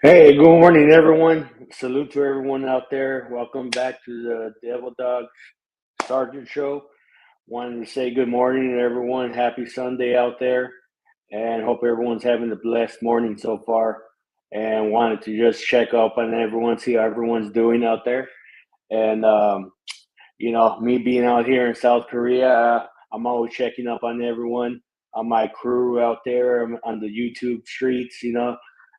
Hey, good morning, everyone. Salute to everyone out there. Welcome back to the Devil Dog Sergeant Show. Wanted to say good morning to everyone. Happy Sunday out there, and hope everyone's having a blessed morning so far. And wanted to just check up on everyone, see how everyone's doing out there. And me being out here in South Korea, I'm always checking up on everyone, on my crew out there, on the YouTube streets.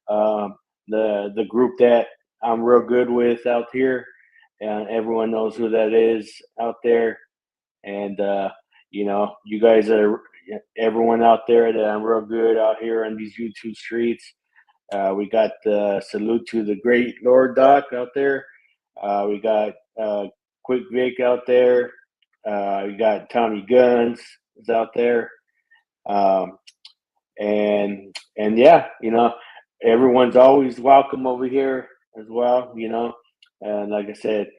Um, the group that I'm real good with out here, and everyone knows who that is out there. And you guys are everyone out there that I'm real good out here on these YouTube streets. We got salute to the great Lord Doc out there. We got Quick Vic out there. We got Tommy Guns is out there. Um, and yeah, everyone's always welcome over here as well. And like I said,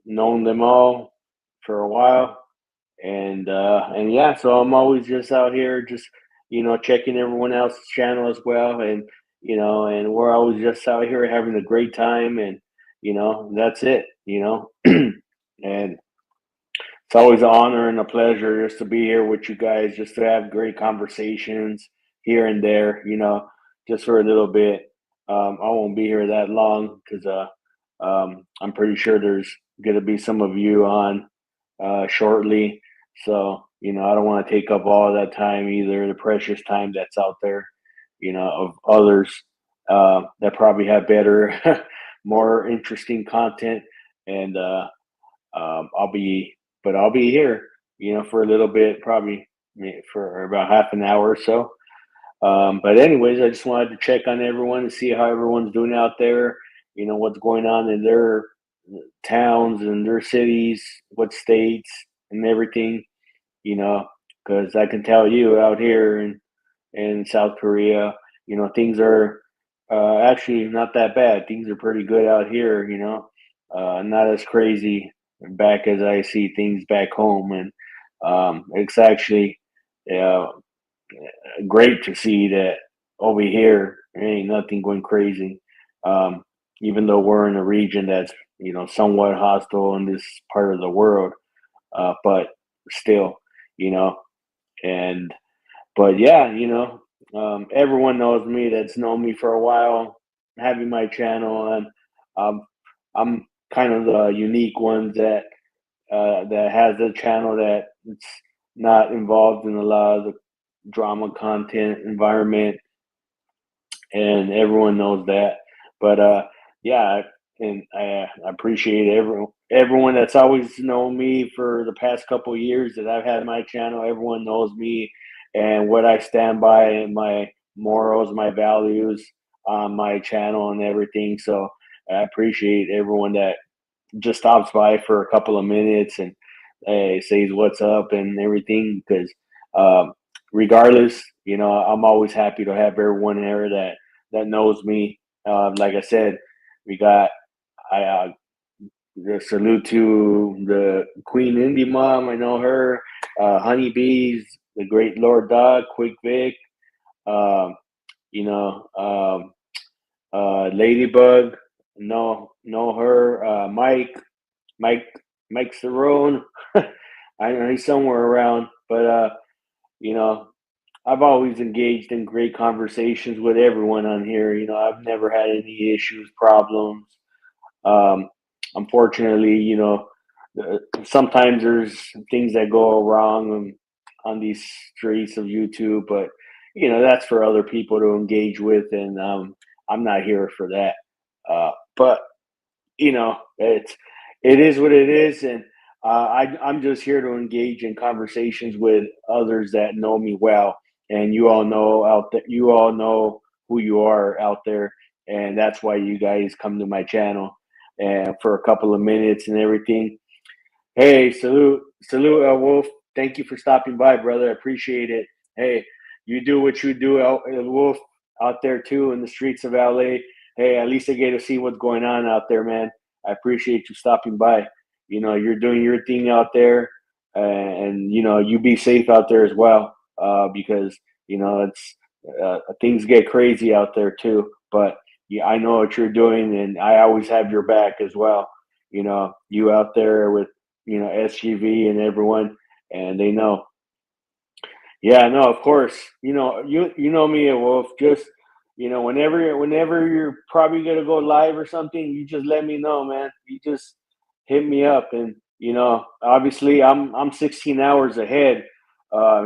known them all for a while, and yeah, so I'm always just out here, just checking everyone else's channel as well, and we're always just out here having a great time, and that's it. And it's always an honor and a pleasure just to be here with you guys, just to have great conversations here and there, just for a little bit. I won't be here that long because I'm pretty sure there's going to be some of you on shortly. So, I don't want to take up all that time either, the precious time that's out there, of others that probably have better, more interesting content. And I'll be, but I'll be here, for a little bit, probably for about half an hour or so. But anyways, I just wanted to check on everyone and see how everyone's doing out there. What's going on in their towns and their cities, what states, and everything. Because I can tell you out here in South Korea, things are actually not that bad. Things are pretty good out here. Not as crazy back as I see things back home, and it's actually uh, great to see that over here there ain't nothing going crazy. Um, Even though we're in a region that's somewhat hostile in this part of the world, but still, you know, and but yeah, everyone knows me that's known me for a while, having my channel, and um, I'm kind of the unique one that has a channel that it's not involved in a lot of the drama content environment, and everyone knows that. But yeah, and I appreciate everyone that's always known me for the past couple of years that I've had my channel. Everyone knows me and what I stand by, and my morals, my values on my channel and everything. So I appreciate everyone that just stops by for a couple of minutes and says what's up and everything, because um, regardless, I'm always happy to have everyone there that knows me. Like I said, we got I the salute to the Queen Indie Mom. I know her. Honeybees, the Great Lord Dog, Quick Vic. Um, Ladybug. Know her. Mike Mike Cerrone. I know he's somewhere around, but you know, I've always engaged in great conversations with everyone on here. I've never had any issues, problems. Um, Unfortunately, sometimes there's things that go wrong on these streets of YouTube, but that's for other people to engage with, and I'm not here for that. But it is what it is, and I'm just here to engage in conversations with others that know me well, and you all know out there. You all know who you are out there, and that's why you guys come to my channel and for a couple of minutes and everything. Hey, salute, Wolf. Thank you for stopping by, brother. I appreciate it. Hey, you do what you do, Wolf, out there too in the streets of LA. Hey, at least I get to see what's going on out there, man. I appreciate you stopping by. You're doing your thing out there, and you be safe out there as well, because it's things get crazy out there too. But yeah, I know what you're doing, and I always have your back as well. You out there with SGV and everyone, and they know. Yeah, no, of course. You know me, Wolf. Just whenever you're probably gonna go live or something, you just let me know, man. You just hit me up, and obviously, I'm 16 hours ahead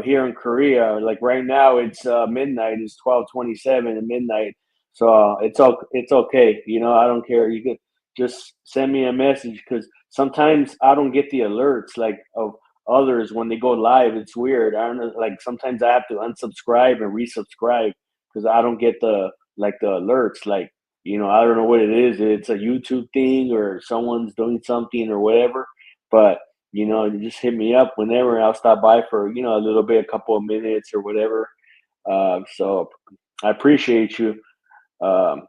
here in Korea. Like right now, it's midnight. It's 12:27 at midnight, so it's okay. I don't care. You can just send me a message because sometimes I don't get the alerts like of others when they go live. It's weird. I don't know. Like sometimes I have to unsubscribe and resubscribe because I don't get the alerts. Like I don't know what it is. It's a YouTube thing or someone's doing something or whatever. But you just hit me up whenever. I'll stop by for a little bit, a couple of minutes or whatever. So I appreciate you. Um,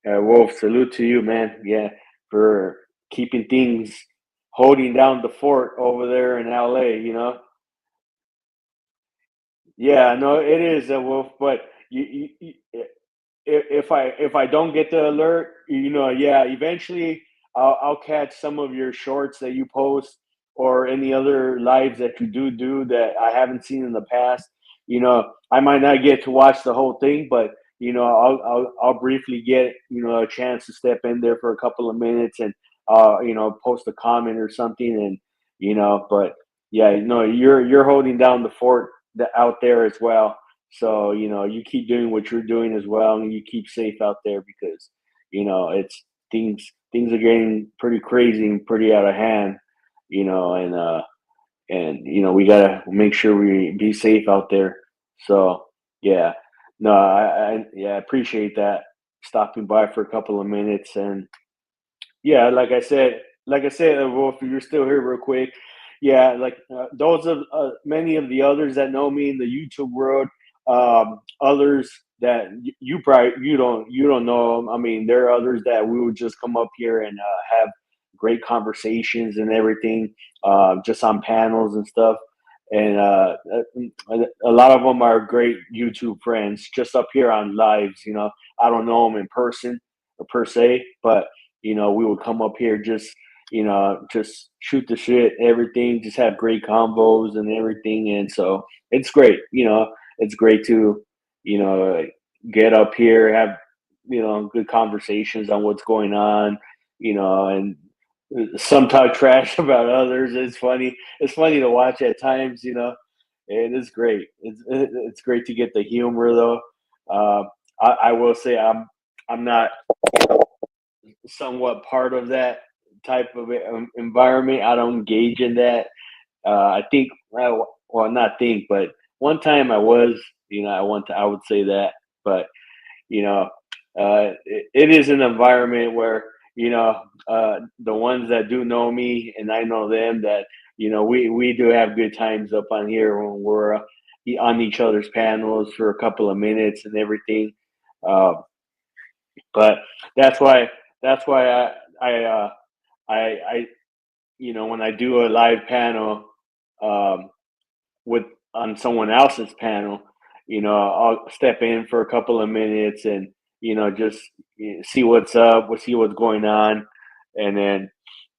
Wolf, salute to you, man. Yeah, for keeping things, holding down the fort over there in LA. Yeah, no, it is a Wolf. But if I don't get the alert, yeah, eventually I'll catch some of your shorts that you post or any other lives that you do that I haven't seen in the past. I might not get to watch the whole thing, but I'll briefly get a chance to step in there for a couple of minutes and post a comment or something, and but yeah, you're holding down the fort out there as well. So, you keep doing what you're doing as well, and you keep safe out there because, it's things are getting pretty crazy and pretty out of hand, and we gotta make sure we be safe out there. So, yeah, no, I appreciate that stopping by for a couple of minutes, and yeah, like I said, Wolf, if you're still here, real quick. Yeah, like those of many of the others that know me in the YouTube world, others that you probably you don't know 'em. I mean, there are others that we would just come up here and have great conversations and everything, just on panels and stuff. And a lot of them are great YouTube friends, just up here on lives. I don't know them in person or per se, but we would come up here just shoot the shit, everything, just have great combos and everything. And so it's great. It's great to, you know, get up here, have, good conversations on what's going on, and some talk trash about others. It's funny. It's funny to watch at times, and it's great. It's great to get the humor though. I will say I'm not somewhat part of that type of environment. I don't engage in that. I think, well, not think, but one time I was, I would say that, but you know, it is an environment where the ones that do know me and I know them that we do have good times up on here when we're on each other's panels for a couple of minutes and everything. Uh, but that's why I I when I do a live panel um, with on someone else's panel, I'll step in for a couple of minutes and just see what's up, we'll see what's going on, and then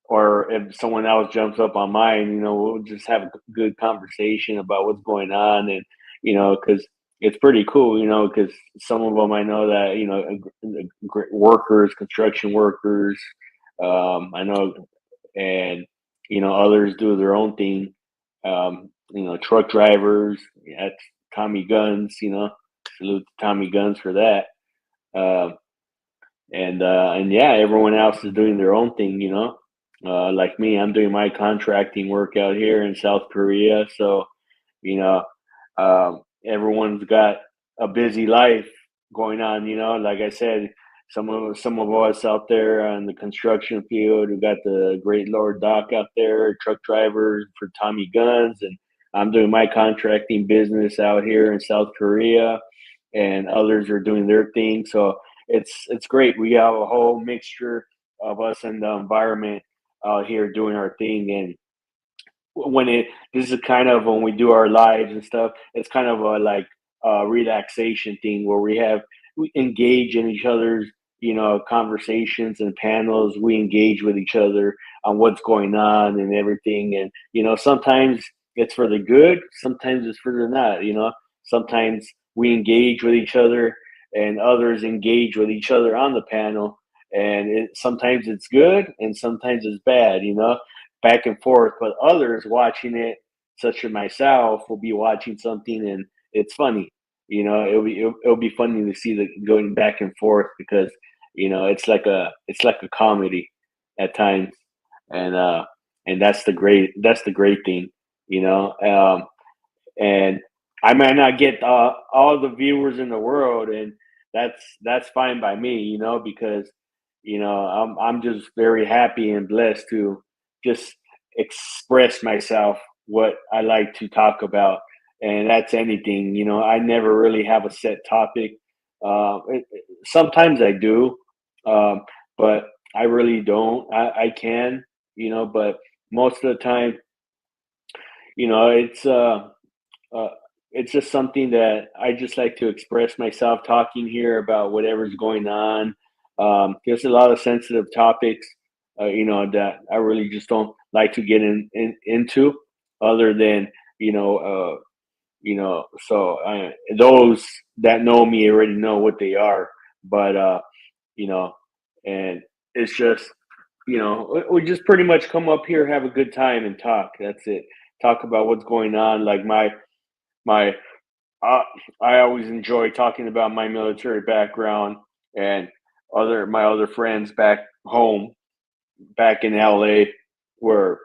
or if someone else jumps up on mine, we'll just have a good conversation about what's going on, and because it's pretty cool, because some of them I know that workers, construction workers, I know, and others do their own thing. Truck drivers. That's Tommy Guns. Salute to Tommy Guns for that. Um, and yeah, everyone else is doing their own thing. Like me, I'm doing my contracting work out here in South Korea. So you know, everyone's got a busy life going on. Like I said, some of us out there on the construction field, we got the Great Lord Doc out there, truck drivers for Tommy Guns, and I'm doing my contracting business out here in South Korea, and others are doing their thing. So it's great. We have a whole mixture of us in the environment out here doing our thing, and when it this is kind of when we do our lives and stuff, it's kind of a like relaxation thing where we engage in each other's conversations and panels, we engage with each other on what's going on and everything. And, sometimes it's for the good, sometimes it's for the not, sometimes we engage with each other and others engage with each other on the panel. And sometimes it's good and sometimes it's bad, back and forth. But others watching it, such as myself, will be watching something and it's funny. It'll be funny to see the going back and forth because it's like a comedy at times, and that's the great thing, you know. And I might not get all the viewers in the world, and that's fine by me, because I'm just very happy and blessed to just express myself what I like to talk about, and that's anything. I never really have a set topic. Sometimes I do, um, but I really don't. I can, but most of the time, it's uh, it's just something that I just like to express myself talking here about whatever's going on. There's a lot of sensitive topics, that I really just don't like to get into, other than you know, uh, So those that know me already know what they are, but you know, and it's just we just pretty much come up here, have a good time, and talk. That's it. Talk about what's going on. Like my uh, I always enjoy talking about my military background and my other friends back home, back in LA, where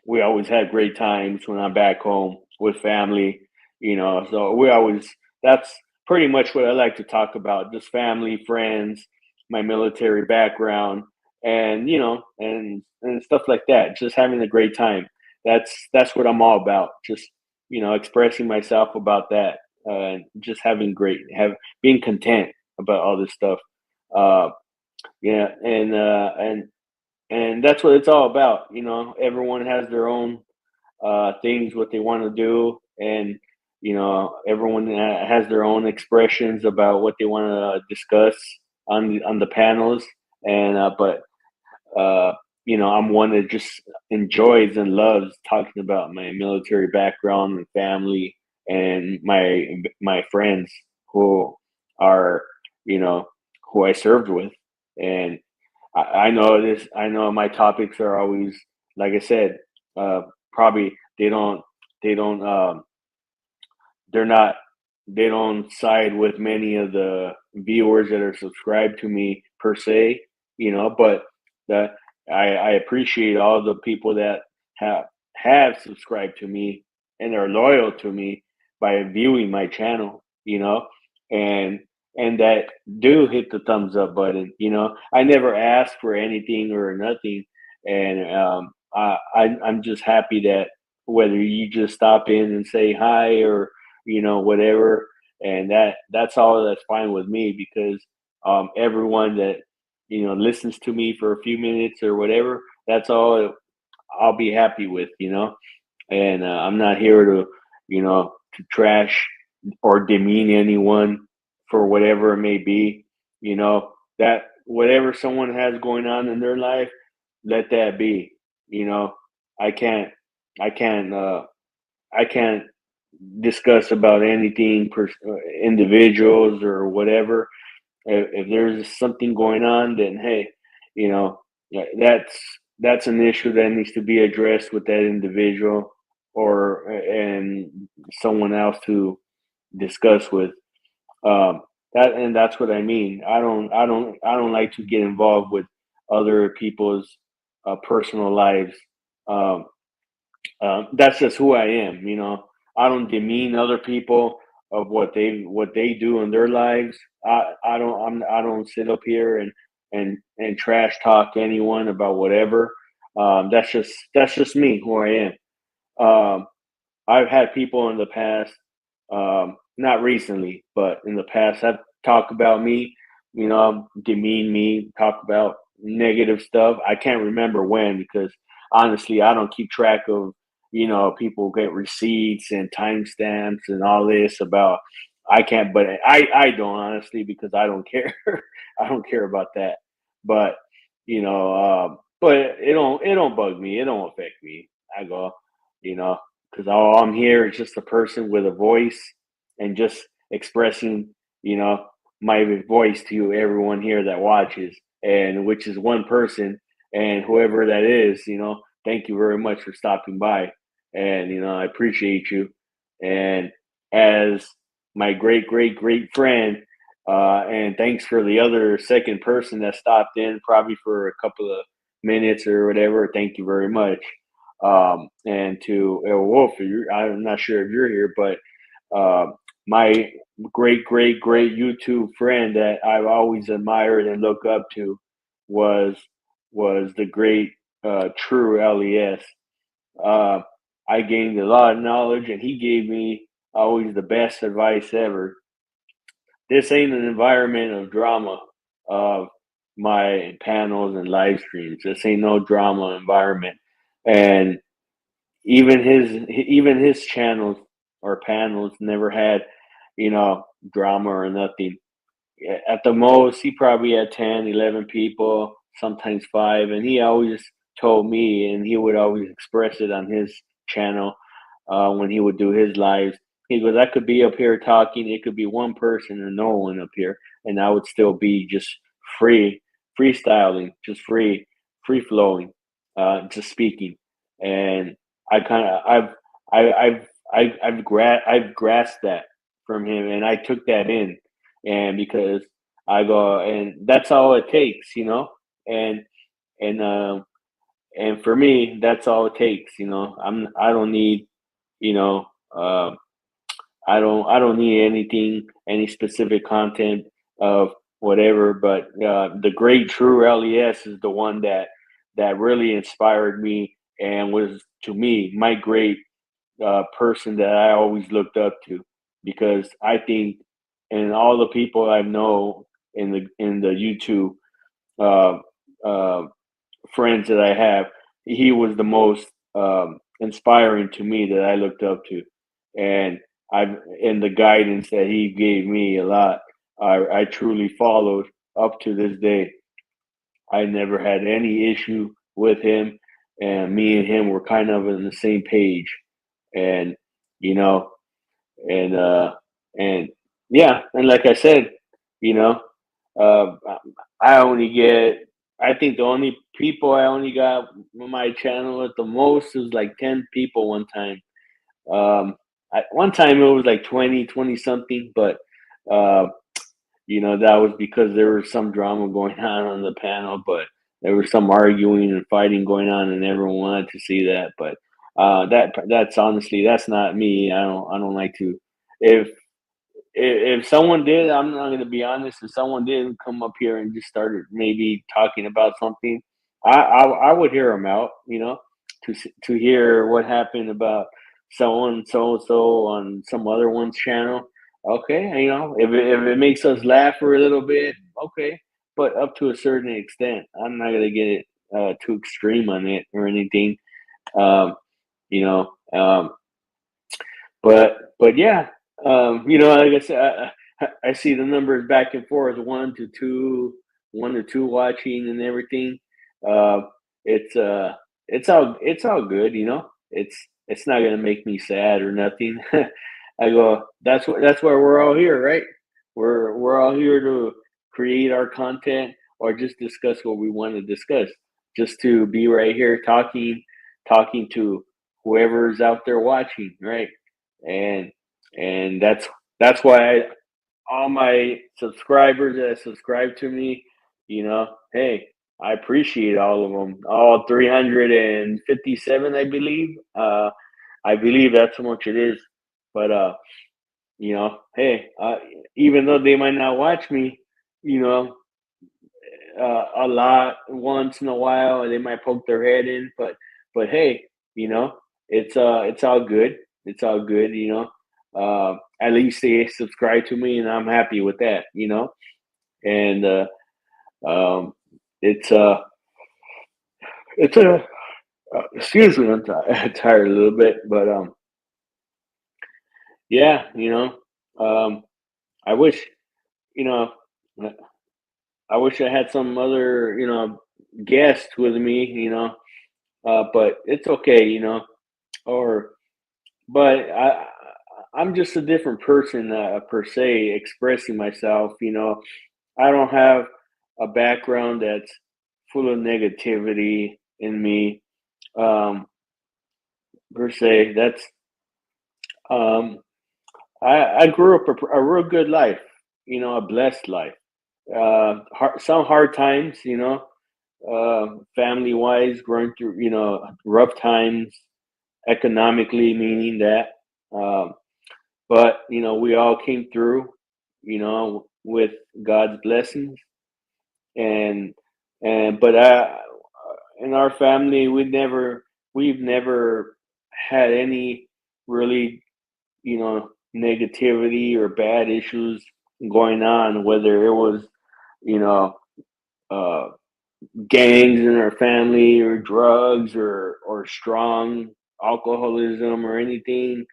we always had great times when I'm back home with family. So that's pretty much what I like to talk about, just family, friends, my military background, and stuff like that. Just having a great time. That's what I'm all about. Just expressing myself about that, just being content about all this stuff. Uh, yeah, and that's what it's all about. Everyone has their own things, what they want to do, and everyone has their own expressions about what they want to discuss on the panels. And but I'm one that just enjoys and loves talking about my military background and family and my friends who are you know who I served with. And I know this. I know my topics are always, like I said, probably they don't they're not they don't side with many of the viewers that are subscribed to me per se, but that I appreciate all the people that have have subscribed to me and are loyal to me by viewing my channel, and that do hit the thumbs up button. I never ask for anything or nothing, and I'm just happy that whether you just stop in and say hi or whatever. And that's all. That's fine with me, because everyone that listens to me for a few minutes or whatever, that's all I'll be happy with. And I'm not here to trash or demean anyone for whatever it may be. That whatever someone has going on in their life, let that be. you know I can't I can't I can't discuss about anything individuals or whatever. If there's something going on, then hey, you know that's an issue that needs to be addressed with that individual, or and someone else to discuss with. That's what I mean. I don't like to get involved with other people's personal lives. Um, that's just who I am. I don't demean other people of what they do in their lives. I don't sit up here and trash talk anyone about whatever. That's just me, who I am. Um, I've had people in the past, not recently, but in the past, have talked about me, demean me, talk about negative stuff. I can't remember when, because honestly, I don't keep track of, people get receipts and timestamps and all this about I can't, but I don't honestly because I don't care. I don't care about that. But but it don't bug me. It don't affect me. I go, you know, because all I'm here is just a person with a voice and just expressing, you know, my voice to everyone here that watches, and which is one person, and whoever that is, thank you very much for stopping by, and I appreciate you, and as my great great great friend. And thanks for the other second person that stopped in, probably for a couple of minutes or whatever. Thank you very much. And to Wolf, I'm not sure if you're here, but uh, my great great great YouTube friend that I've always admired and looked up to was the great True Les. Uh, I gained a lot of knowledge, and he gave me always the best advice ever. This ain't an environment of drama of my panels and live streams. This ain't no drama environment. And even his channels or panels never had, drama or nothing. At the most, he probably had 10, 11 people, sometimes five. And he always told me, and he would always express it on his channel when he would do his lives. He goes, I could be up here talking. It could be one person or no one up here, and I would still be just free, freestyling, just free flowing, just speaking. And I kind of, I've grasped that from him, and I took that in, and because I go, and that's all it takes, and and um and for me, that's all it takes, I don't need, you know, uh, I don't need anything, any specific content of whatever. But the great True Les is the one that really inspired me and was to me my great person that I always looked up to, because I think, and all the people I know in the YouTube uh, uh, friends that I have, he was the most inspiring to me that I looked up to, and I and the guidance that he gave me a lot, I truly followed up to this day. I never had any issue with him, and me and him were kind of on the same page, and you know, and and yeah, and like I said, you know, uh, I only get. I think the only people I only got on my channel at the most was like 10 people one time. One time it was like 20 something, but uh, that was because there was some drama going on the panel, but there was some arguing and fighting going on, and everyone wanted to see that. But that's honestly, that's not me. I don't like to. If if someone did, I'm not going to be honest. If someone did come up here and just started maybe talking about something, I would hear them out. To hear what happened about someone so and so on some other one's channel. Okay, if it makes us laugh for a little bit, okay, but up to a certain extent. I'm not going to get it too extreme on it or anything. Um, you know, um, but yeah, like I said, I see the numbers back and forth, 1 to 2, 1 to 2 watching and everything. Uh, it's it's all good, It's not gonna make me sad or nothing. I go, that's why we're all here, right? We're all here to create our content or just discuss what we want to discuss. Just to be right here talking to whoever's out there watching, right? And that's why all my subscribers that subscribe to me, hey, I appreciate all of them, all 357, I believe. I believe that's how much it is. But hey, even though they might not watch me, you know, a lot once in a while, they might poke their head in. But hey, it's all good. It's all good. At least they subscribe to me, and I'm happy with that. And um, it's it's a excuse me, I'm tired a little bit, but yeah, I wish, you know, I wish I had some other, guest with me, but it's okay, or, but I'm just a different person, per se, expressing myself, I don't have a background that's full of negativity in me, um, per se. Um, I grew up a real good life, a blessed life. Some hard times, family wise, going through, rough times economically, meaning that. Um, but, we all came through, with God's blessings. And, but in our family, we've never had any really, negativity or bad issues going on, whether it was, you know, uh, gangs in our family or drugs or strong alcoholism or anything,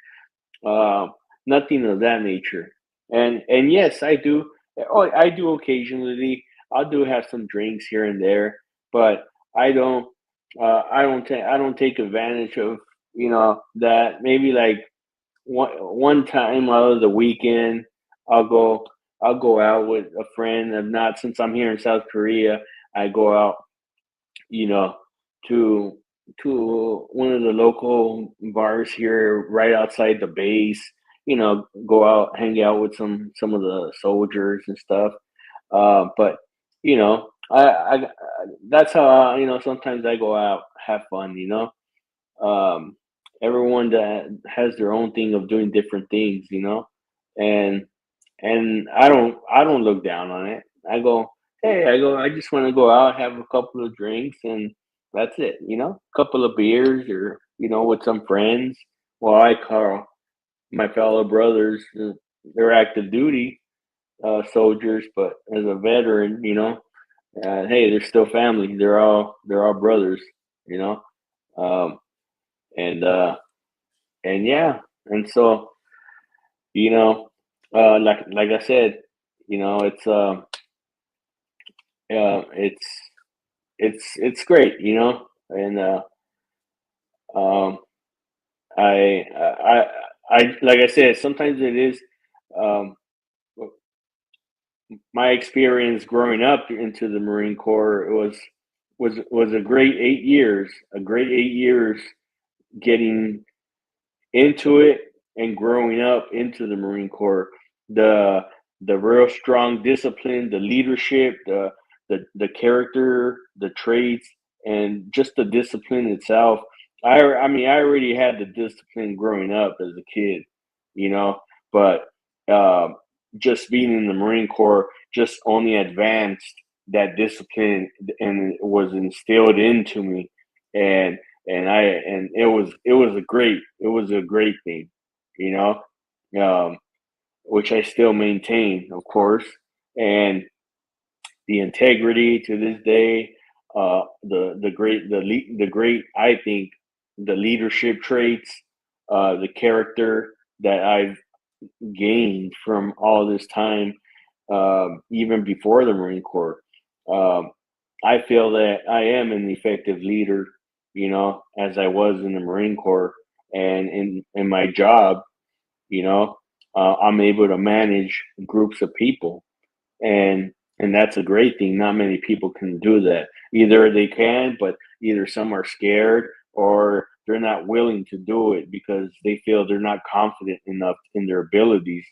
uh, nothing of that nature. And yes, I do. Oh, I do occasionally. I do have some drinks here and there, but I don't. I don't take advantage of that. Maybe like one time out of the weekend, I'll go I'll go out with a friend. If not, since I'm here in South Korea, I go out, you know, to one of the local bars here right outside the base. Go out, hang out with some of the soldiers and stuff. But I that's how sometimes I go out, have fun. Um, Everyone that has their own thing of doing different things, and I don't look down on it. I go, hey, I just want to go out, have a couple of drinks, and that's it. A couple of beers, or with some friends. Well, I call my fellow brothers, they're active duty soldiers, but as a veteran, hey, they're still family. They're all brothers, you know. Um, and yeah, and so you know, like I said, it's it's it's great, and um, I like I said, sometimes it is um, my experience growing up into the Marine Corps. It was a great 8 years, getting into it and growing up into the Marine Corps. The the real strong discipline, the leadership, the character, the traits, and just the discipline itself. I mean, I already had the discipline growing up as a kid, you know, but uh, just being in the Marine Corps just only advanced that discipline and it was instilled into me. And it was a great thing, you know, um, which I still maintain, of course, and the integrity to this day, the great, I think, the leadership traits, the character that I've gained from all this time, even before the Marine Corps. Um, I feel that I am an effective leader, as I was in the Marine Corps, and in my job, I'm able to manage groups of people, and that's a great thing. Not many people can do that. Either they can, but either some are scared or they're not willing to do it because they feel they're not confident enough in their abilities,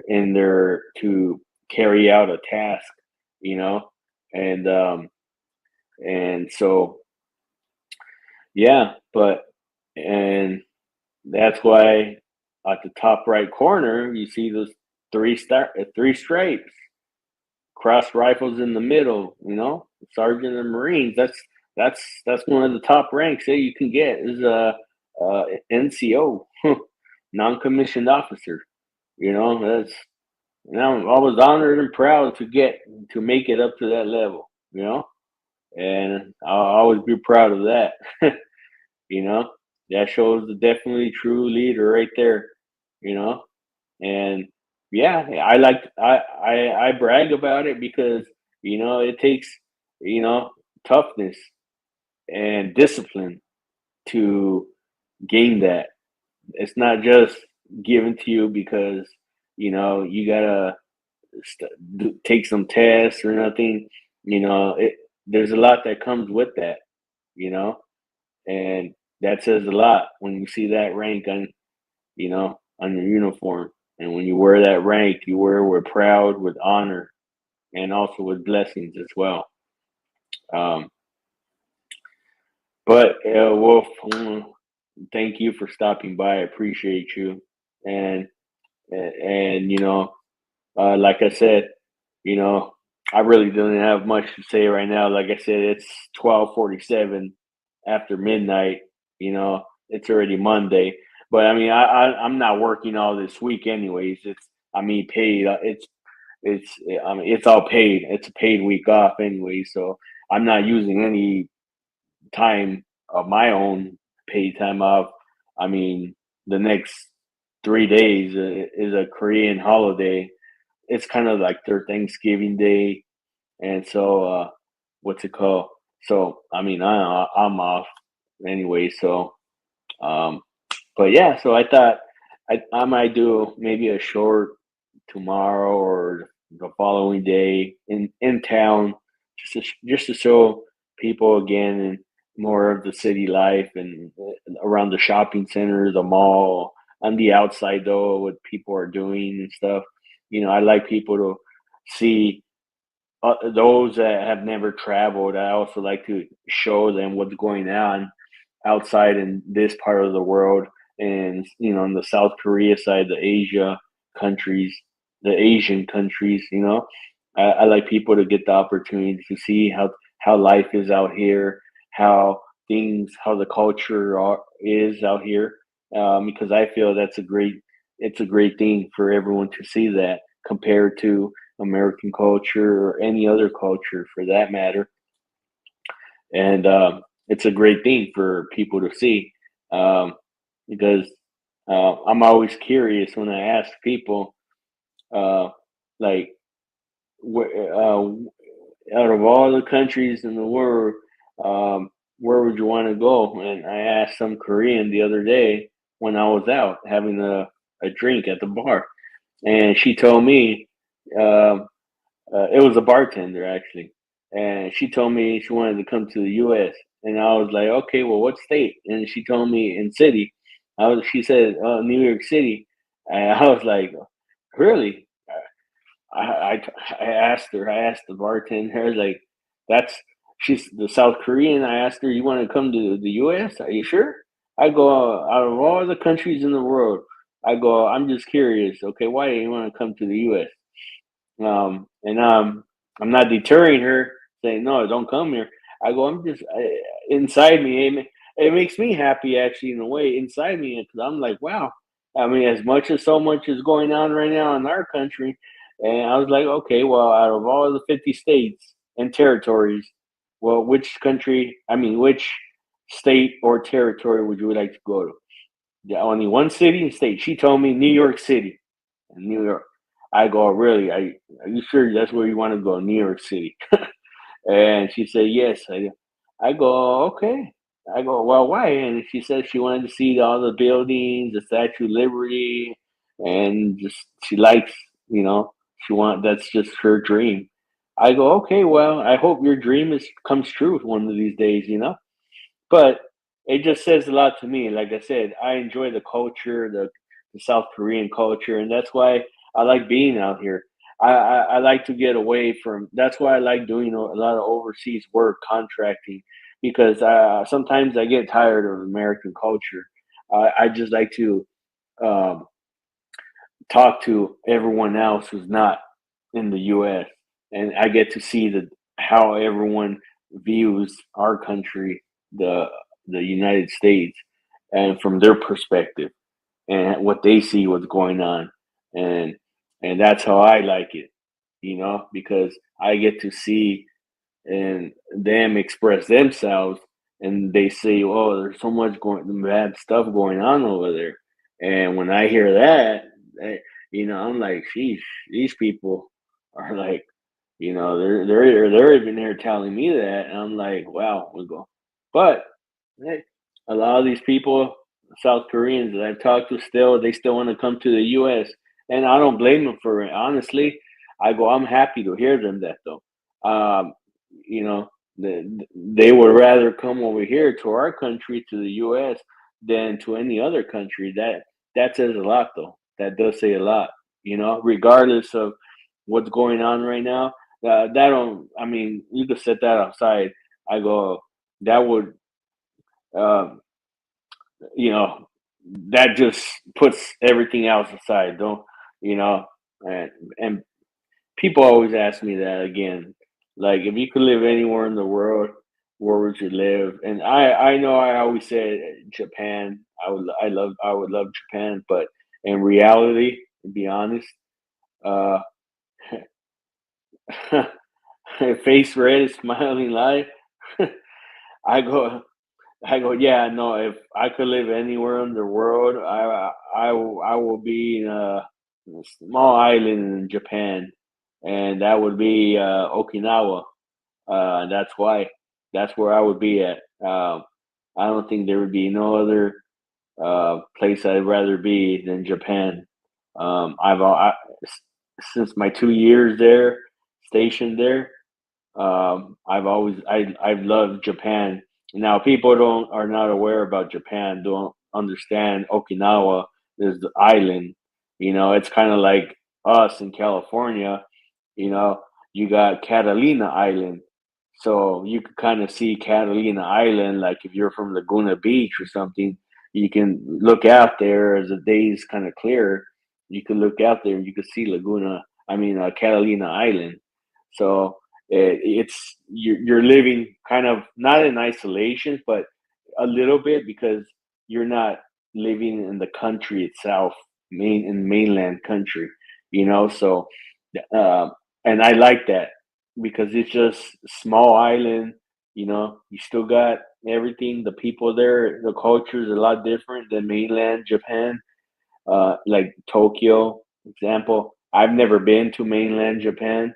in their to carry out a task, you know, and so yeah, but and that's why at the top right corner you see those three stripes, cross rifles in the middle, sergeant of Marines. That's one of the top ranks that you can get is NCO, non-commissioned officer. That's I was honored and proud to make it up to that level. And I'll always be proud of that. you know, that shows the definitely true leader right there. You know, and yeah, I brag about it because it takes you know toughness and discipline to gain that. It's not just given to you because you gotta take some tests or nothing. There's a lot that comes with that. You know, and that says a lot when you see that rank on your uniform. And when you wear that rank, you wear it with proud, with honor, and also with blessings as well. Um, but Wolf, thank you for stopping by. I appreciate you. And and like I said, you know, I really don't have much to say right now. Like I said, it's 12:47 after midnight. It's already Monday. But I mean, I'm not working all this week anyways. I mean, paid. It's I mean, it's all paid. It's a paid week off anyway, so I'm not using any time of my own paid time off. I mean, the next 3 days is a Korean holiday. It's kind of like their Thanksgiving Day, and so what's it called? So I mean, I'm off anyway. So, um, but yeah, so I thought I might do maybe a short tomorrow or the following day in town, just to show people again and more of the city life and around the shopping center, the mall, on the outside though, what people are doing and stuff. I like people to see those that have never traveled. I also like to show them what's going on outside in this part of the world, and on the South Korea side, the countries the Asian countries. I like people to get the opportunity to see how life is out here, how the culture is out here, because I feel it's a great thing for everyone to see that compared to American culture or any other culture for that matter. And it's a great thing for people to see, um, because I'm always curious when I ask people, uh, like, out of all the countries in the world, where would you want to go? And I asked some Korean the other day when I was out having a drink at the bar, and she told me, um, it was a bartender actually, and she told me she wanted to come to the U.S. And I was like, okay, well, what state? And she told me in city. She said, New York City, and I was like, really? I, I I asked her. I asked the bartender. I was like, that's she's the South Korean. I asked her, you want to come to the U.S.? Are you sure? I go out of all the countries in the world. I go. I'm just curious. Okay, why do you want to come to the U.S.? And I'm not deterring her, saying no, don't come here. I go, inside me. It makes me happy actually in a way inside me because I'm like, wow. I mean, as much as so much is going on right now in our country, and I was like, okay, well, out of all the 50 states and territories, well, which state or territory would you like to go to? Yeah, only one city and state. She told me New York City. New York. I go, really? Are you sure that's where you want to go, New York City? And she said, yes. I go, okay. I go, well, why? And she said she wanted to see all the buildings, the Statue of Liberty, and just she likes, you know, that's just her dream. I go, okay, well, I hope your dream comes true one of these days. But it just says a lot to me. Like I said, I enjoy the culture, the South Korean culture, and that's why I like being out here. I like to get away from. That's why I like doing a lot of overseas work, contracting, because sometimes I get tired of American culture. I just like to um, talk to everyone else who's not in the U.S. and I get to see how everyone views our country, the the United States, and from their perspective and what they see what's going on, and that's how I like it, because I get to see and them express themselves, and they say, "Oh, there's so much bad stuff going on over there," and when I hear that. I'm like, sheesh, these people are like, they're even here telling me that, and I'm like, wow, we go. But hey, a lot of these people, South Koreans that I've talked to, they still want to come to the U.S. and I don't blame them for it. Honestly, I'm happy to hear them that though. Um, you know, they would rather come over here to our country, to the U.S., than to any other country. That says a lot, though. That does say a lot. Regardless of what's going on right now, that don't. I mean, you could set that aside. I go. That would. Um, you know, that just puts everything else aside. Don't. You know, and people always ask me that again. Like, if you could live anywhere in the world, where would you live? And I know I always said Japan. I would love Japan, but in reality, to be honest, uh, face red, smiling live. I go, Yeah, no. If I could live anywhere in the world, I will be in a small island in Japan, and that would be Okinawa. That's why. That's where I would be at. I don't think there would be no other place I'd rather be than Japan. Since my 2 years there, stationed there, I've loved Japan. Now people don't are not aware about Japan, don't understand Okinawa is the island. It's kind of like us in California. You know, you got Catalina Island, so you could kind of see Catalina Island. Like if you're from Laguna Beach or something, you can look out there as the day's kind of clear. You can look out there and you can see Catalina Island. So you're living kind of not in isolation, but a little bit because you're not living in the country itself, mainland country, So, uh, and I like that because it's just small island. You still got everything. The people there, the culture is a lot different than mainland Japan. Like Tokyo, example. I've never been to mainland Japan.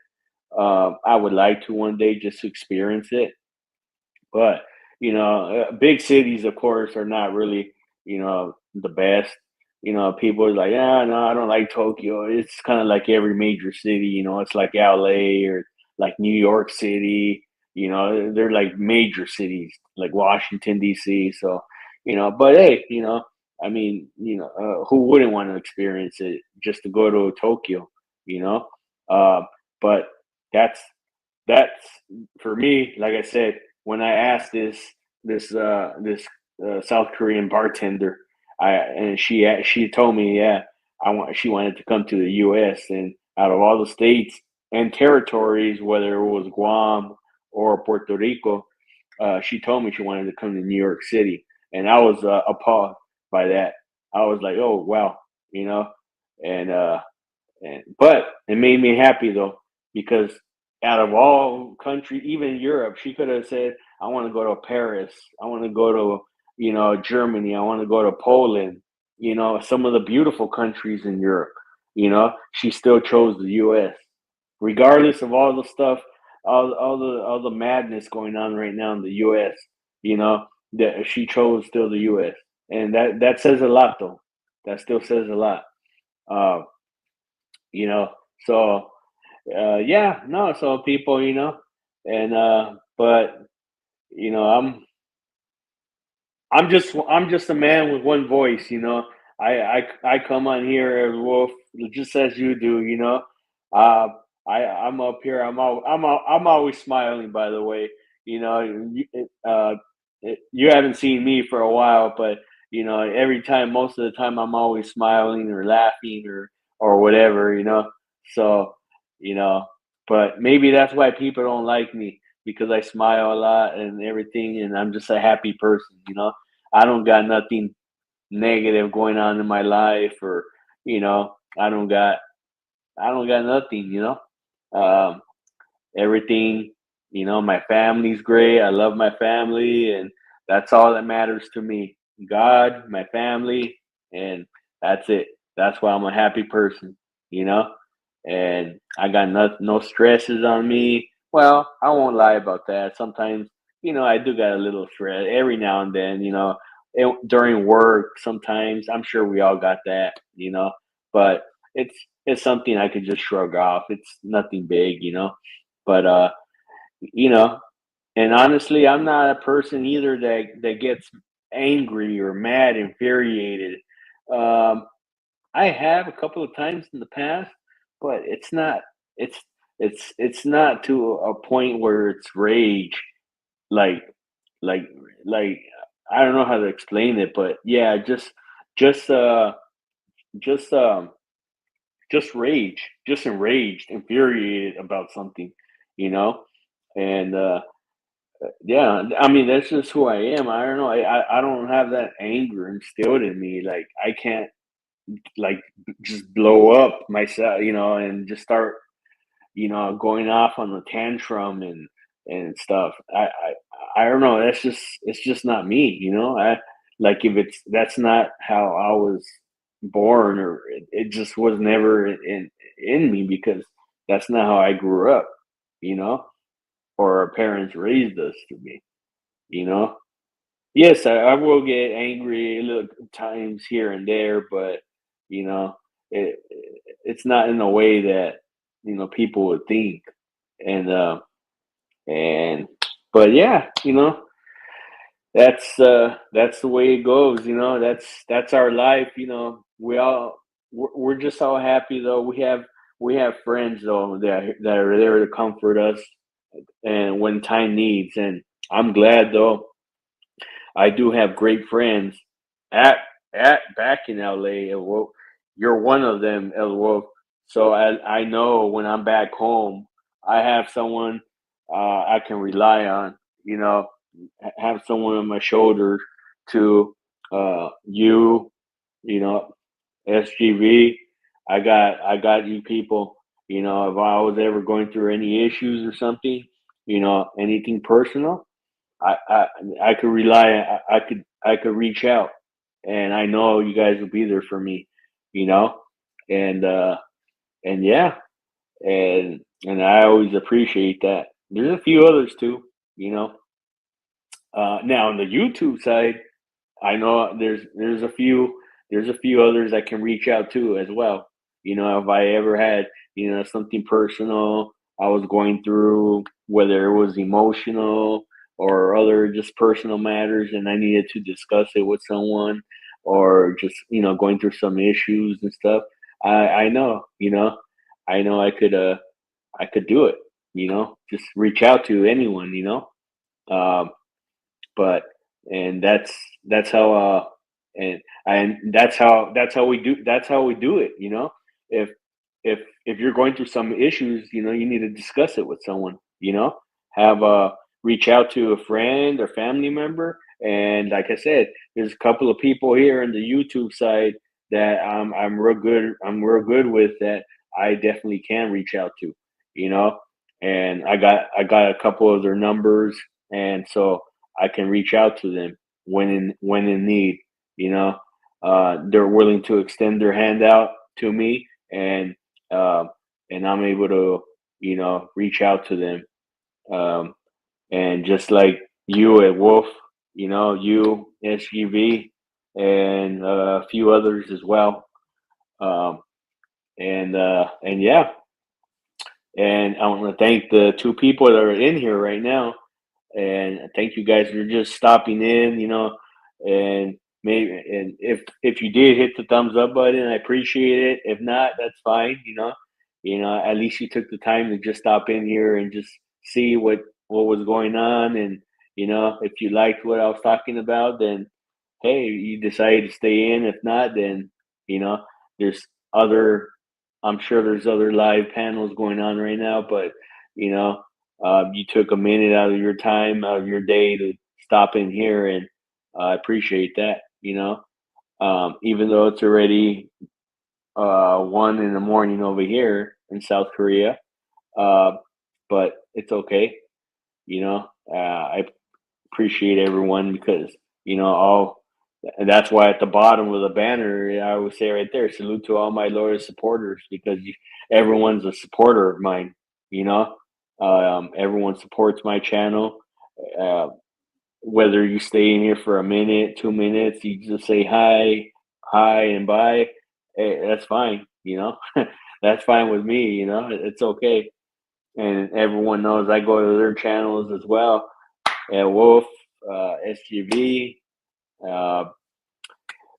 I would like to one day just to experience it, but big cities, of course, are not really the best. People are like, yeah, no, I don't like Tokyo. It's kind of like every major city. It's like LA or like New York City. They're like major cities, like Washington D.C. So, but hey, who wouldn't want to experience it just to go to Tokyo? You know, uh, but that's that's for me. Like I said, when I asked this South Korean bartender, she told me, yeah, she wanted to come to the U.S. and out of all the states and territories, whether it was Guam or Puerto Rico, she told me she wanted to come to New York City, and I was appalled by that. I was like, oh wow, you know, and but it made me happy though because out of all countries, even Europe, she could have said, "I want to go to Paris. I want to go to Germany. I want to go to Poland. Some of the beautiful countries in Europe." She still chose the U.S. regardless of all the stuff, all the madness going on right now in the U.S. That she chose still the U.S. and that says a lot though. That still says a lot. Uh, you know, so yeah, no, so people, and but I'm just a man with one voice. I come on here as Wolf, just as you do. uh, I'm up here. I'm always smiling. By the way, you haven't seen me for a while, but every time, most of the time, I'm always smiling or laughing or whatever. So you know, but maybe that's why people don't like me because I smile a lot and everything, and I'm just a happy person. I don't got nothing negative going on in my life, or I don't got nothing. Um, Everything. My family's great. I love my family, and that's all that matters to me. God, my family, and that's it. That's why I'm a happy person. you know, and I got no stresses on me. Well, I won't lie about that. Sometimes, I do got a little stress every now and then, during work. Sometimes I'm sure we all got that, but it's it's something I could just shrug off. It's nothing big, but you know, and honestly, I'm not a person either that gets angry or mad, infuriated. Um, I have a couple of times in the past, but it's it's not to a point where it's rage. Like like like I don't know how to explain it, but yeah, just just just rage, just enraged, infuriated about something, you know, and yeah, I mean that's just who I am. I don't know. I don't have that anger instilled in me. Like I can't like just blow up myself, and just start, going off on the tantrum and stuff. I don't know. It's just not me, I like if it's that's not how I was born, or it just was never in me because that's not how I grew up, you know, or our parents raised us to be, you know. Yes, I will get angry little times here and there, but you know, it's not in a way that people would think, and and but yeah, that's the way it goes. That's our life. We're just all happy though. We have friends though that are there to comfort us and when time needs, and I'm glad though I do have great friends at at back in LA. Well, you're one of them, El Wolf. So I know when I'm back home, I have someone I can rely on. You know, have someone on my shoulder to you. You know, SGV. I got you people. If I was ever going through any issues or something, anything personal, I I I could rely. I could reach out, and I know you guys will be there for me. You know, and and yeah, and I always appreciate that. There's a few others too. You know, now on the YouTube side, I know there's a few others I can reach out to as well. If I ever had something personal I was going through, whether it was emotional or other just personal matters, and I needed to discuss it with someone, or just going through some issues and stuff. I know I could do it. Just reach out to anyone. Um, but and that's how and that's how we do it. If if you're going through some issues, you need to discuss it with someone. Have reach out to a friend or family member, and like I said, there's a couple of people here on the YouTube side that I'm real good with, that I definitely can reach out to. you know and I got a couple of their numbers, and so I can reach out to them when in need. You know, they're willing to extend their hand out to me, uh, and I'm able to reach out to them. Um, and just like you at Wolf, you SGV, and a few others as well. Um, and yeah, and I want to thank the two people that are in here right now, and thank you guys for just stopping in. And maybe, and if you did hit the thumbs up button, I appreciate it. If not, that's fine. At least you took the time to just stop in here and just see what was going on, and if you liked what I was talking about, then hey, you decided to stay in. If not, then there's other. I'm sure there's other live panels going on right now, but you know, you took a minute out of your time, out of your day, to stop in here, and I appreciate that. Even though it's already 1 in the morning over here in South Korea, uh, but it's okay. I appreciate everyone because all And that's why at the bottom of the banner, I would say right there, salute to all my loyal supporters because everyone's a supporter of mine. You know, everyone supports my channel. Uh, whether you stay in here for a minute, 2 minutes, you just say hi, and bye. Hey, that's fine. That's fine with me. It's okay. And everyone knows I go to their channels as well. Wolf, SGV, uh,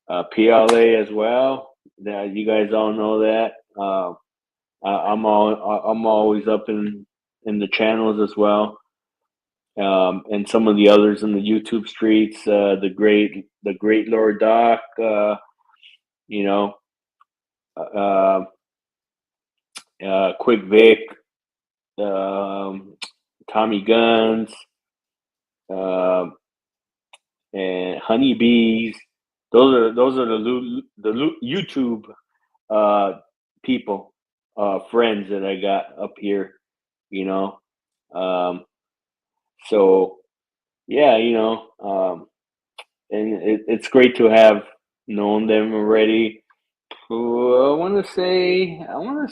PLA as well. That you guys all know that. I'm always up in the channels as well. And some of the others in the YouTube streets, the great Lord Doc, you know, uh, Quick Vic, um, Tommy Guns, um and Honeybees. Those are the YouTube people, friends that I got up here. You know, um, so yeah, and it's great to have known them already. I want to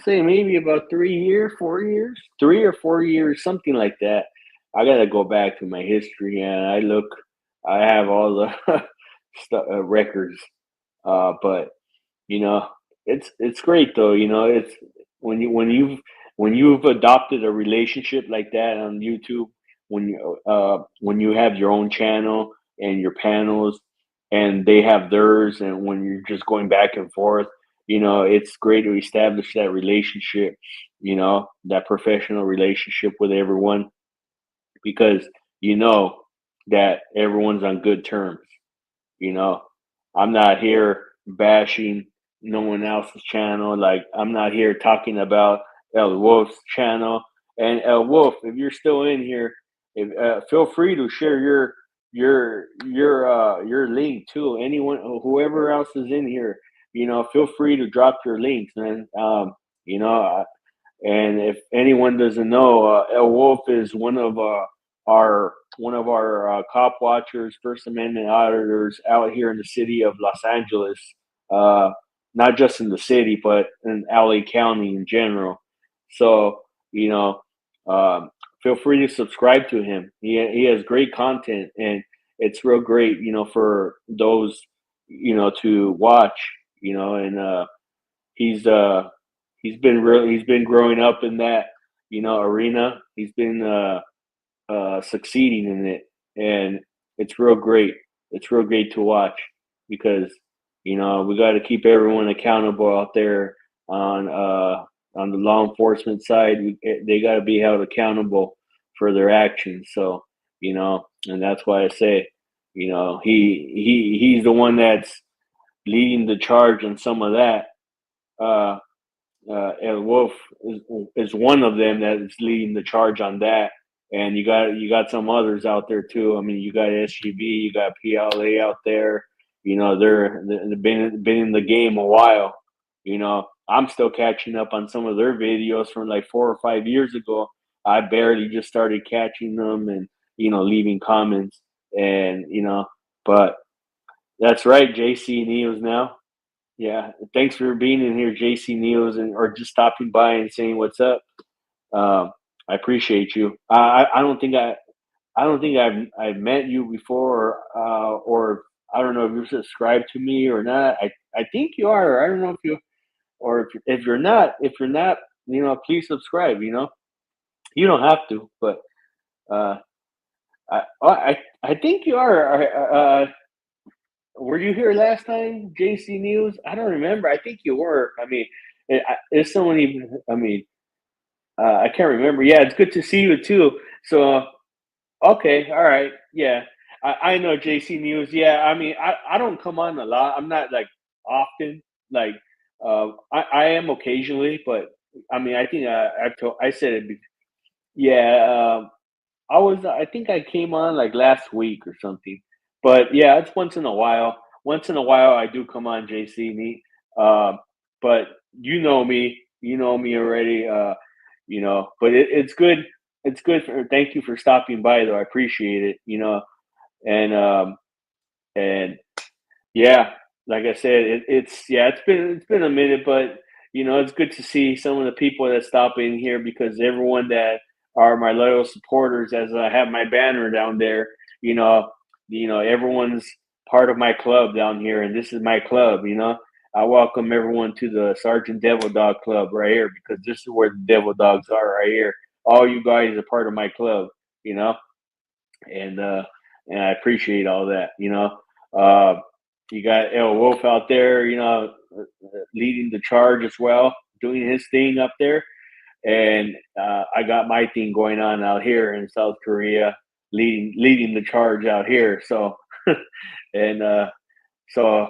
say maybe about 3 years, 4 years, 3 or 4 years, something like that. I gotta go back to my history, and I have all the records. But you know, it's great though. It's when you've adopted a relationship like that on YouTube, when you have your own channel and your panels, and they have theirs, and when you're just going back and forth, it's great to establish that relationship, that professional relationship with everyone, because you know that everyone's on good terms. You know, I'm not here bashing no one else's channel. Like, I'm not here talking about El Wolf's channel. And El Wolf, if you're still in here, feel free to share your link too. Anyone, whoever else is in here, feel free to drop your links, man. You know, uh, and if anyone doesn't know, El Wolf is one of our cop watchers, First Amendment auditors out here in the city of Los Angeles. Uh, Not just in the city, but in LA County in general. So, you know, um, feel free to subscribe to him. He has great content, and it's real great, for those, to watch. And he's uh he's been growing up in that arena. He's been succeeding in it, and it's real great. It's real great to watch because we got to keep everyone accountable out there on the law enforcement side. They got to be held accountable for their actions. So and that's why I say he's the one that's leading the charge on some of that. Uh, El Wolf is one of them that is leading the charge on that. And you got some others out there too. I mean, you got SGB, you got PLA out there. They've been in the game a while. I'm still catching up on some of their videos from like 4 or 5 years ago. I barely just started catching them and leaving comments, and but that's right, JC News now. Yeah, thanks for being in here, JC Neos, and or just stopping by and saying what's up. Um, I appreciate you. I don't think I've met you before, or I don't know if you're subscribed to me or not. I think you are. I don't know if you, or if you're not, please subscribe. You don't have to, but uh, I think you are. Were you here last time, JC News? I don't remember. I think you were. I mean, is someone even? I mean, I can't remember. Yeah, it's good to see you too. So, okay, all right, yeah, I know JC News. Yeah, I mean, I don't come on a lot. I'm not like often. Like, I am occasionally, but I mean, I think I said it. Yeah, I think I came on like last week or something. But yeah, it's once in a while. Once in a while, I do come on, JC me. But you know me already. But it's good. It's good. Thank you for stopping by, though. I appreciate it. And and Yeah, like I said, it's been a minute, but it's good to see some of the people that stop in here because everyone that are my loyal supporters, as I have my banner down there, you know, everyone's part of my club down here, and this is my club. I welcome everyone to the Sergeant Devil Dog Club right here because this is where the Devil Dogs are right here. All you guys are part of my club, you know and I appreciate all that. Uh, you got El Wolf out there, leading the charge as well, doing his thing up there, and I got my thing going on out here in South Korea, leading the charge out here. So, and so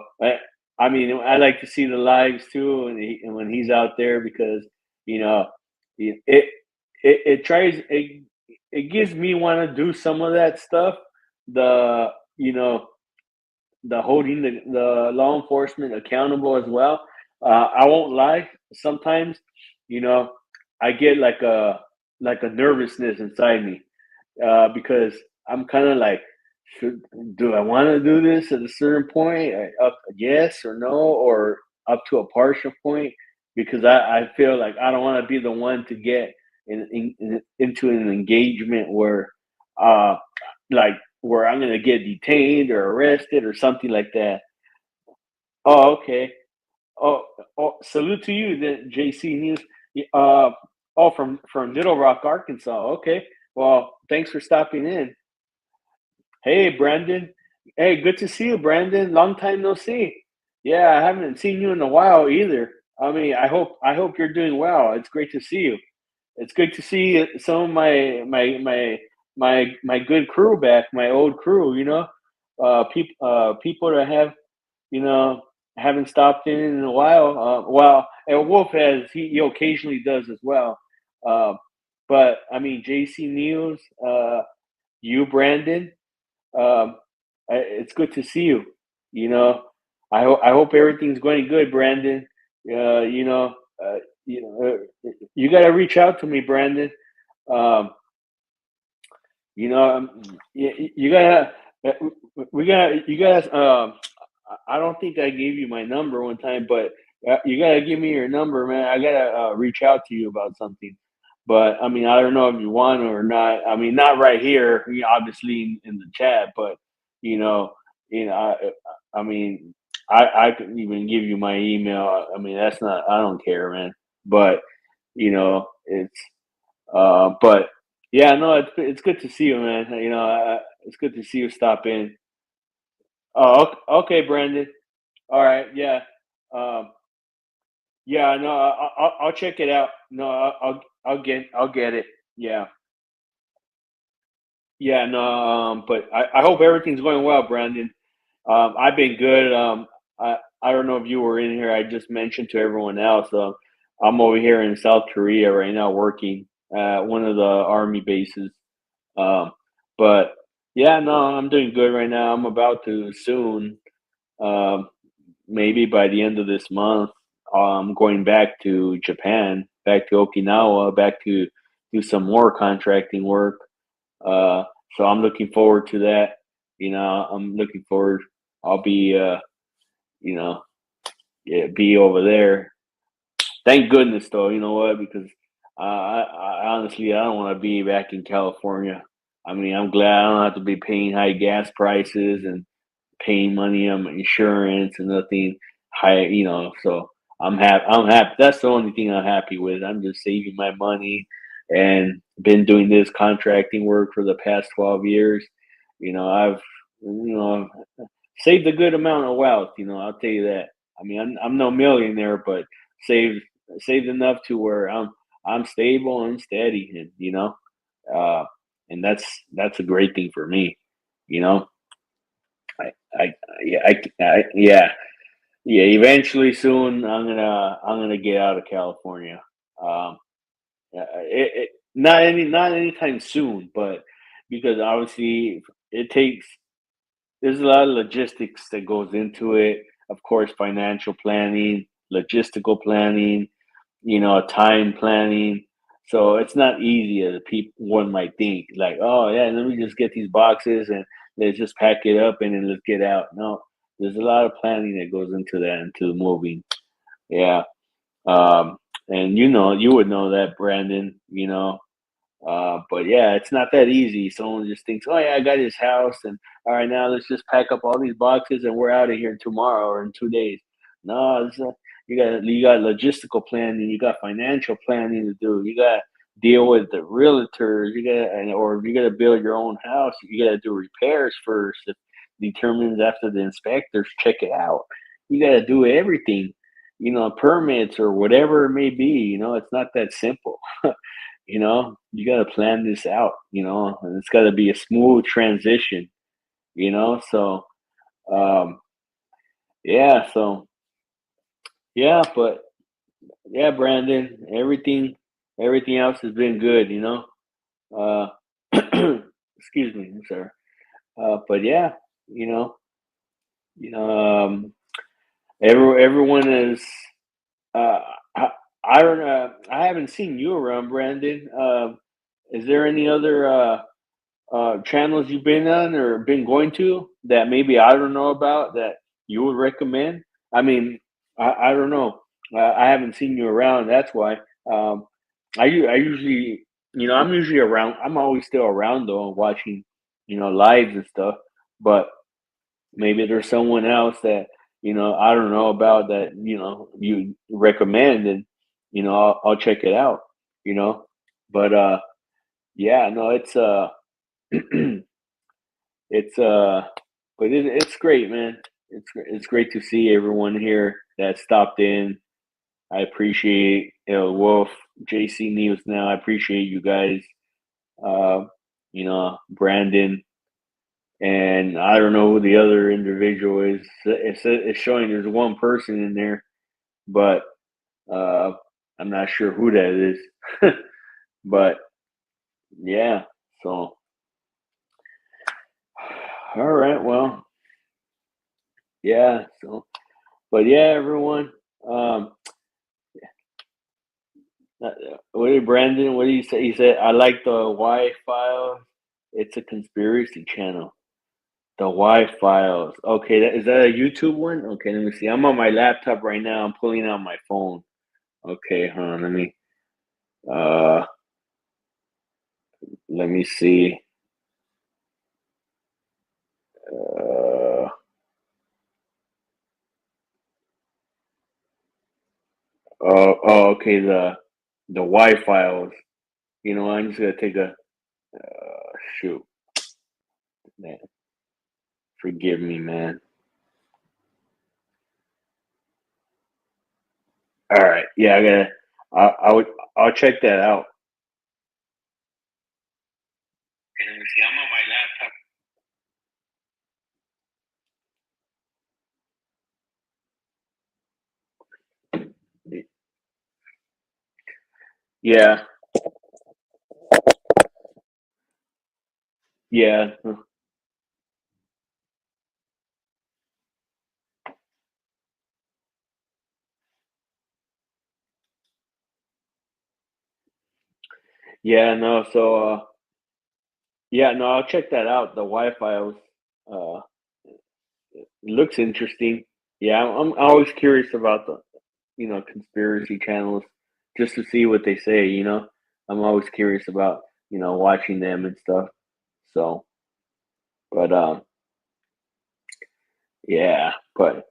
I mean, I like to see the lives too, and when he's out there because you know it it tries it gives me want to do some of that stuff. The you know the holding the law enforcement accountable as well. I won't lie. Sometimes, you know, I get like a nervousness inside me because I'm kind of like, do I want to do this at a certain point? Up yes or no, or up to a partial point? Because I feel like I don't want to be the one to get into an engagement where, uh, like where I'm gonna get detained or arrested or something like that. Oh, okay. Oh, salute to you, then, JC News. Uh, from Little Rock, Arkansas. Okay. Well, thanks for stopping in. Hey, Brandon. Hey, good to see you, Brandon. Long time no see. Yeah, I haven't seen you in a while either. I mean, I hope you're doing well. It's great to see you. It's good to see some of my good crew back, my old crew. People that have you know haven't stopped in a while. Well, and Wolf he occasionally does as well. Uh, but I mean, JC News, you, Brandon. Um, it's good to see you. You know, I hope everything's going good, Brandon. Uh, you know, uh, you got to reach out to me, Brandon. Um, you gotta, we got, you guys. I don't think I gave you my number one time, but you gotta give me your number, man. I gotta reach out to you about something. But I mean, I don't know if you want or not. I mean, not right here, obviously in the chat, but you know, you know, I mean, I can even give you my email. I mean, that's not. I don't care, man. But it's but yeah, no, it's good to see you, man. It's good to see you stop in. Oh, okay, Brandon. All right, yeah, um, yeah. No, I'll check it out. No, I'll get it. Yeah, yeah. No, but I hope everything's going well, Brandon. I've been good. I don't know if you were in here. I just mentioned to everyone else. I'm over here in South Korea right now, working at one of the army bases. Um, but yeah, no, I'm doing good right now. I'm about to soon, um, maybe by the end of this month, going back to Japan, back to Okinawa, back to do some more contracting work. Uh, so I'm looking forward to that. I'm looking forward. I'll be, you know, yeah, be over there. Thank goodness, though. You know what? Because I honestly, I don't want to be back in California. I mean, I'm glad I don't have to be paying high gas prices and paying money on my insurance and nothing high. So I'm happy. I'm happy. That's the only thing I'm happy with. I'm just saving my money and been doing this contracting work for the past 12 years. I've saved a good amount of wealth. I'll tell you that. I mean, I'm no millionaire, but saved saved enough to where I'm stable and steady, and uh, and that's a great thing for me. You know, I yeah yeah yeah. Eventually, soon, I'm gonna get out of California. Um, not anytime soon, but because obviously it takes there's a lot of logistics that goes into it. Of course, financial planning, logistical planning, time planning. So it's not easy as people one might think. Like, oh yeah, let me just get these boxes and let's just pack it up and then let's get out. No, There's a lot of planning that goes into that, into moving. Yeah. Um, and you would know that, Brandon. But yeah, it's not that easy. Someone just thinks, "Oh yeah, I got his house, and all right, now let's just pack up all these boxes and we're out of here tomorrow or in 2 days." No, you got logistical planning, you got financial planning to do. You got to deal with the realtors. Or if you got to build your own house, you got to do repairs first. It determines after the inspectors check it out. You got to do everything. Permits or whatever it may be. It's not that simple. You got to plan this out, and it's got to be a smooth transition, so um yeah, yeah, but yeah, Brandon, everything else has been good, uh excuse me, I'm sorry. But yeah, you know you know everyone is uh I, I don't know, I haven't seen you around, Brandon. Is there any other channels you've been on or been going to that maybe I don't know about that you would recommend? I mean, I don't know. I haven't seen you around. That's why. Um, I usually, I'm usually around. I'm always still around though, watching, lives and stuff. But maybe there's someone else that I don't know about that you recommend, and I'll check it out. You know, but yeah, no, It's but it's great, man. It's great to see everyone here that stopped in. I appreciate Wolf, JC News. Now I appreciate you guys. Uh, Brandon, and I don't know who the other individual is. It's showing there's one person in there, but uh, I'm not sure who that is. But yeah, so all right, well, yeah, so. But yeah, everyone. Um, what did Brandon? What did he say? He said, "I like the Y Files. It's a conspiracy channel. The Y Files. Okay, is that a YouTube one? Okay, let me see. I'm on my laptop right now. I'm pulling out my phone. Okay, hold on. Uh, let me see. Uh, okay. The Y Files. I'm just gonna take a shoot. Man, forgive me, man. All right. Yeah, I gotta. I'll check that out. Okay, let me see. I'm on my laptop. Yeah, yeah, yeah. No, so yeah, no, I'll check that out. The Wi-Fi was, uh, looks interesting. Yeah, I'm always curious about the conspiracy channels, just to see what they say. I'm always curious about watching them and stuff. So, but yeah, but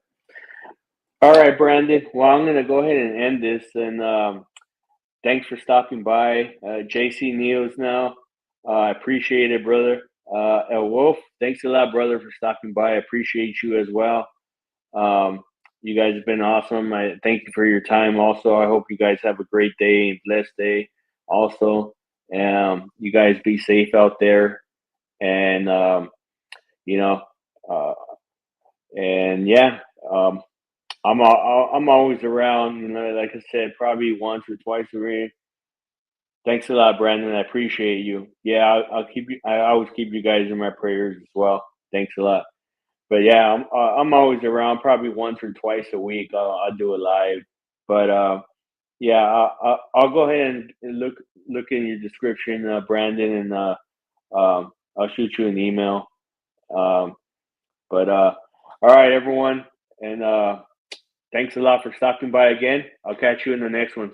all right, Brandon. Well, I'm gonna go ahead and end this, and thanks for stopping by, JC News. Now, I appreciate it, brother. El Wolf, thanks a lot, brother, for stopping by. I appreciate you as well. Um, you guys have been awesome. I thank you for your time. Also, I hope you guys have a great day and blessed day. Also, you guys be safe out there, and you know, uh, and yeah, um, I'm always around. Like I said, probably once or twice a week. Thanks a lot, Brandon. I appreciate you. Yeah, I'll keep you. I always keep you guys in my prayers as well. Thanks a lot. But yeah, I'm always around. Probably once or twice a week. I'll do it live. But yeah, I'll go ahead and look in your description, Brandon, and I'll shoot you an email. Um, but All right, everyone. And thanks a lot for stopping by again. I'll catch you in the next one.